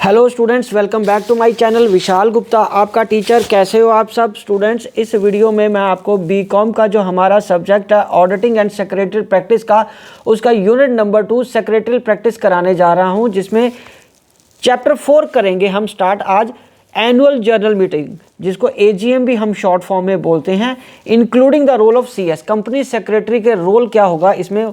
Hello students, welcome back to my channel. Vishal Gupta आपका teacher. कैसे हो आप सब स्टूडेंट्स? इस वीडियो में मैं आपको बीकॉम का जो हमारा सब्जेक्ट है ऑडिटिंग एंड सेक्रेटरी प्रैक्टिस का, उसका यूनिट नंबर 2 सेक्रेटरी प्रैक्टिस कराने जा रहा हूं, जिसमें चैप्टर 4 करेंगे हम स्टार्ट आज। एनुअल जर्नल मीटिंग, जिसको एजीएम भी हम शॉर्ट फॉर्म में बोलते हैं, including the role of CS, company secretary के रोल क्या होगा इसमें।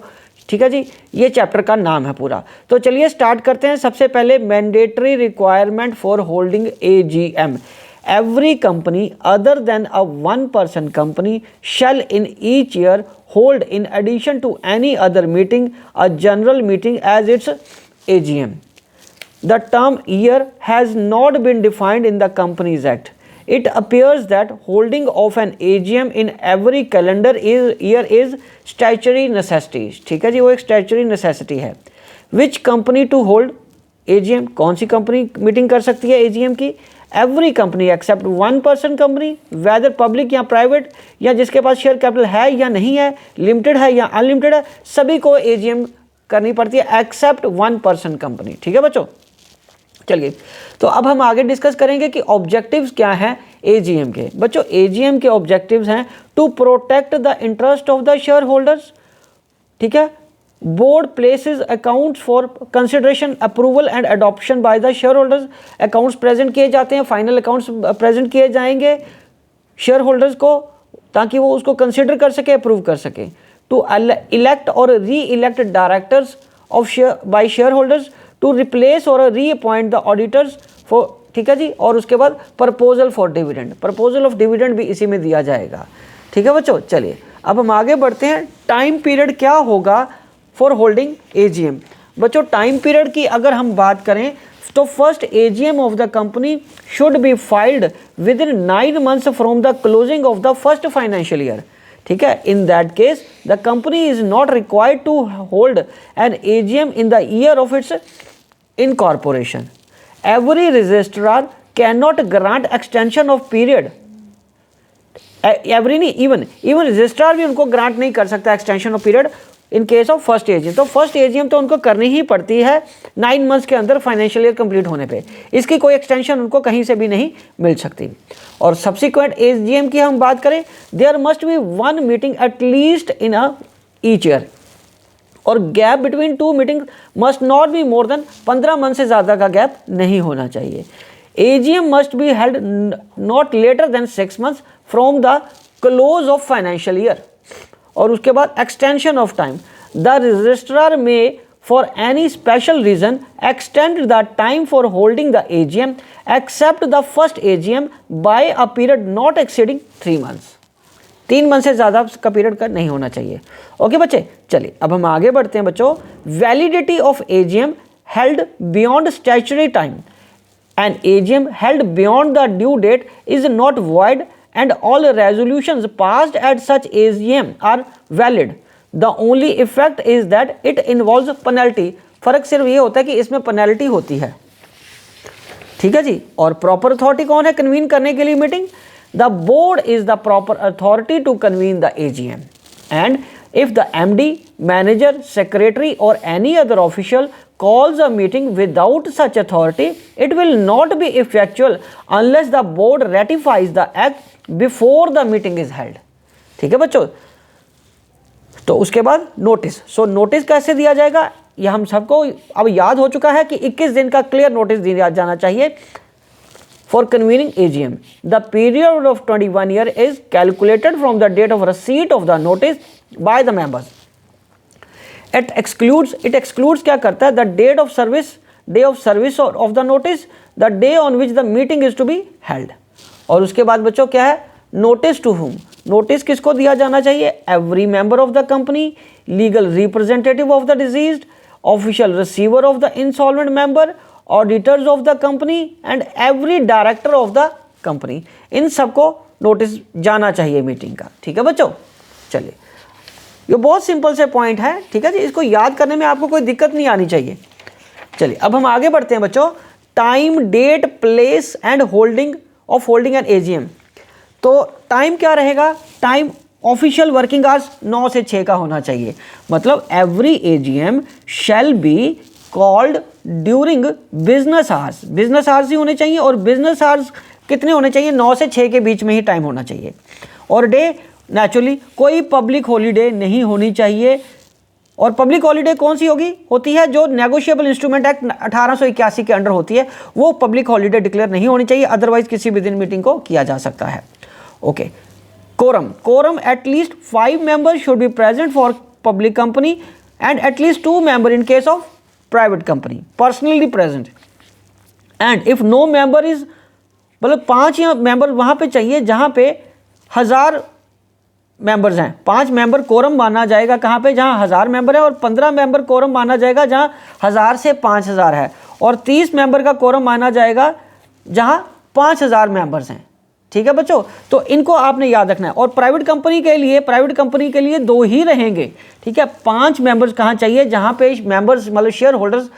ठीक है जी, ये चैप्टर का नाम है पूरा। तो चलिए स्टार्ट करते हैं। सबसे पहले mandatory requirement for holding AGM. Every company other than a one person company shall in each year hold in addition to any other meeting a general meeting as its AGM. The term year has not been defined in the Companies Act. It appears that holding of an AGM in every calendar year is statutory necessity. ठीक है जी, वो एक statutory necessity है. Which company to hold AGM? कौन सी company meeting कर सकती है AGM की? Every company except one person company, whether public या private, या जिसके पास शेयर कैपिटल है या नहीं है, लिमिटेड है या अनलिमिटेड है, सभी को AGM करनी पड़ती है एक्सेप्ट वन पर्सन कंपनी। ठीक है बच्चों, चलिए तो अब हम आगे डिस्कस करेंगे कि ऑब्जेक्टिव्स क्या हैं एजीएम के। बच्चों एजीएम के ऑब्जेक्टिव्स हैं to protect the interest of the share holders. ठीक है, board places accounts for consideration, approval and adoption by the share holders. Accounts present किए जाते हैं, फाइनल अकाउंट्स प्रेजेंट किए जाएंगे शेयर होल्डर्स को, ताकि वो उसको कंसिडर कर सके, अप्रूव कर सके। टू इलेक्ट और re-elect directors of share by share holders, to replace और रीअपॉइंट द ऑडिटर्स फॉर। ठीक है जी, और उसके बाद proposal for dividend, proposal of dividend भी इसी में दिया जाएगा। ठीक है बच्चों, चलिए अब हम आगे बढ़ते हैं। टाइम पीरियड क्या होगा फॉर होल्डिंग एजीएम। बच्चों टाइम पीरियड की अगर हम बात करें तो first AGM of the company should be filed within 9 months from the closing of the first financial year. ठीक है, in that case the company is not required to hold an AGM in the year of its incorporation. Every registrar cannot grant extension of period. Every नहीं, even registrar भी उनको grant नहीं कर सकता extension of period in case of first AGM. तो first AGM तो उनको करनी ही पड़ती है 9 months के अंदर फाइनेंशियल ईयर कंप्लीट होने पे। इसकी कोई एक्सटेंशन उनको कहीं से भी नहीं मिल सकती। और सब्सिक्वेंट AGM की हम बात करें, there must be one meeting at least in each year, और gap between 2 meeting must not be more than 15 month से ज़्यादा का गैप नहीं होना चाहिए। AGM must be held not later than 6 months from the close of financial year. और उसके बाद extension of time, the registrar may for any special reason extend the time for holding the AGM except the first AGM by a period not exceeding 3 months। 3 month से ज़्यादा का period का नहीं होना चाहिए। ओके बच्चे, चलिए अब हम आगे बढ़ते हैं बच्चों। Validity of AGM held beyond statutory time. And AGM held beyond the due date is not void and all resolutions passed at such AGM are valid. The only effect is that it involves penalty. फर्क सिर्फ ये होता है कि इसमें penalty होती है। ठीक है जी, और प्रॉपर अथॉरिटी कौन है कन्वीन करने के लिए meeting? The board is the proper authority to convene the AGM, and if the MD, manager, secretary or any other official calls a meeting without such authority, it will not be effectual unless the board ratifies the act before the meeting is held. ठीक है बच्चों, तो उसके बाद notice. सो notice कैसे दिया जाएगा, यह हम सबको अब याद हो चुका है कि 21 दिन का क्लियर नोटिस दिया जाना चाहिए for convening AGM. The period of 21 years is calculated from the date of receipt of the notice by the members. It excludes क्या करता है? The day of service of the notice, the day on which the meeting is to be held. और उसके बाद बच्चों क्या है? Notice to whom? Notice किसको दिया जाना चाहिए? Every member of the company, legal representative of the deceased, official receiver of the insolvent member, auditors of the company and every director of the company. इन सबको नोटिस जाना चाहिए meeting का। ठीक है बच्चों, चलिए ये बहुत सिंपल से पॉइंट है। ठीक है जी, इसको याद करने में आपको कोई दिक्कत नहीं आनी चाहिए। चलिए अब हम आगे बढ़ते हैं बच्चों। Time, date, place and holding an AGM. तो टाइम क्या रहेगा? टाइम ऑफिशियल वर्किंग आवर्स 9 से 6 का होना चाहिए। मतलब every AGM shall be called during business hours. Business hours ही होने चाहिए, और बिजनेस आवर्स कितने होने चाहिए? 9 से 6 के बीच में ही टाइम होना चाहिए। और डे नेचुरली कोई पब्लिक हॉलीडे नहीं होनी चाहिए। और पब्लिक हॉलीडे कौन सी होती है जो नेगोशिएबल इंस्ट्रूमेंट एक्ट 1881 के अंडर होती है, वो पब्लिक हॉलीडे डिक्लेयर नहीं होनी चाहिए, अदरवाइज किसी भी दिन मीटिंग को किया जा सकता है। Okay, quorum at least 5 members should be present for public company and at least 2 member in case of private company personally present. And if no member is, मतलब 5 मेंबर वहां पे चाहिए जहां पे 1000 मेंबर्स हैं। 5 मेंबर कोरम माना जाएगा कहाँ पे? जहाँ 1000 मेंबर है। और 15 मेंबर कोरम माना जाएगा जहाँ 1000 से 5000 है। और 30 मेंबर का कोरम माना जाएगा जहाँ 5000 मेंबर्स हैं। ठीक है बच्चों, तो इनको आपने याद रखना है। और प्राइवेट कंपनी के लिए 2 ही रहेंगे। ठीक है, 5 मेंबर्स कहाँ चाहिए? जहाँ पे मेंबर्स मतलब शेयर होल्डर्स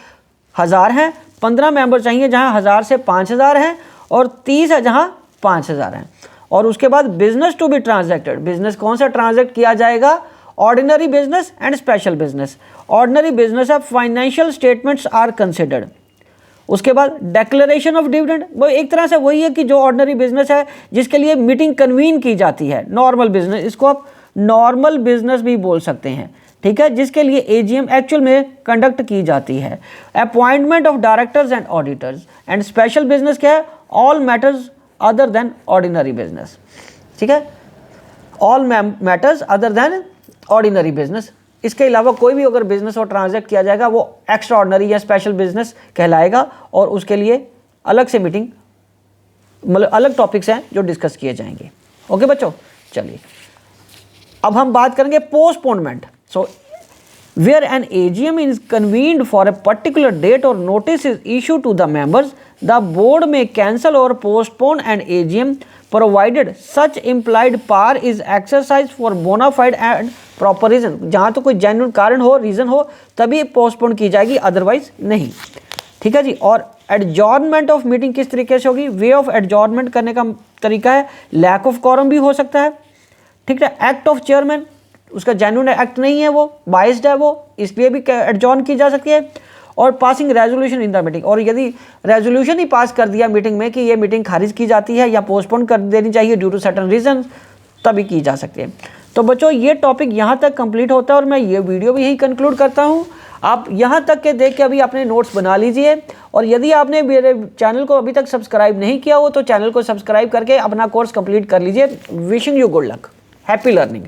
1000 हैं। 15 मेंबर चाहिए जहाँ 1000 से 5000 हैं। और 30 है जहाँ 5000 हैं। और उसके बाद business to be transacted, business कौन सा ट्रांजैक्ट किया जाएगा? Ordinary business and special business. Ordinary business है फाइनेंशियल स्टेटमेंट्स आर कंसिडर्ड। उसके बाद डेक्लेरेशन ऑफ डिविडेंड, वो एक तरह से वही है कि जो ऑर्डिनरी बिजनेस है जिसके लिए मीटिंग कन्वीन की जाती है। नॉर्मल बिजनेस, इसको आप नॉर्मल बिजनेस भी बोल सकते हैं। ठीक है, जिसके लिए एजीएम एक्चुअल में कंडक्ट की जाती है। Appointment of directors and auditors. And special business क्या है? All matters other than ordinary business. ठीक है, all matters other than ordinary business. इसके अलावा कोई भी अगर बिजनेस और ट्रांजैक्ट किया जाएगा वो एक्स्ट्रा ऑर्डिनरी या स्पेशल बिजनेस कहलाएगा। और उसके लिए अलग से मीटिंग, मतलब अलग टॉपिक्स हैं जो डिस्कस किए जाएंगे। ओके बच्चों, चलिए अब हम बात करेंगे postponement. So where an AGM is convened for a particular date or notice is issued to the members, the board may cancel or postpone an AGM provided such implied power is exercised for bona fide and proper reason। जहाँ तो कोई genuine कारण हो, reason हो, तभी postpone की जाएगी, otherwise नहीं। ठीक है जी। और एडजॉर्नमेंट ऑफ मीटिंग किस तरीके से होगी? वे ऑफ एडजॉर्नमेंट करने का तरीका है लैक ऑफ कॉरम भी हो सकता है। ठीक है, एक्ट ऑफ चेयरमैन, उसका जेन्युइन एक्ट नहीं है, वो बाइस्ड है, वो इसलिए भी एडजॉर्न की जा सकती है। और passing resolution in the meeting, और यदि रेजोल्यूशन ही पास कर दिया मीटिंग में कि ये मीटिंग खारिज की जाती है या पोस्टपोन कर देनी चाहिए ड्यू टू सर्टेन रीजन, तभी की जा सकती है। तो बच्चों ये टॉपिक यहाँ तक कंप्लीट होता है और मैं ये वीडियो भी यही कंक्लूड करता हूँ। आप यहाँ तक के देख के अभी अपने नोट्स बना लीजिए। और यदि आपने मेरे चैनल को अभी तक सब्सक्राइब नहीं किया हो तो चैनल को सब्सक्राइब करके अपना कोर्स कंप्लीट कर लीजिए। Wishing you good luck, happy learning.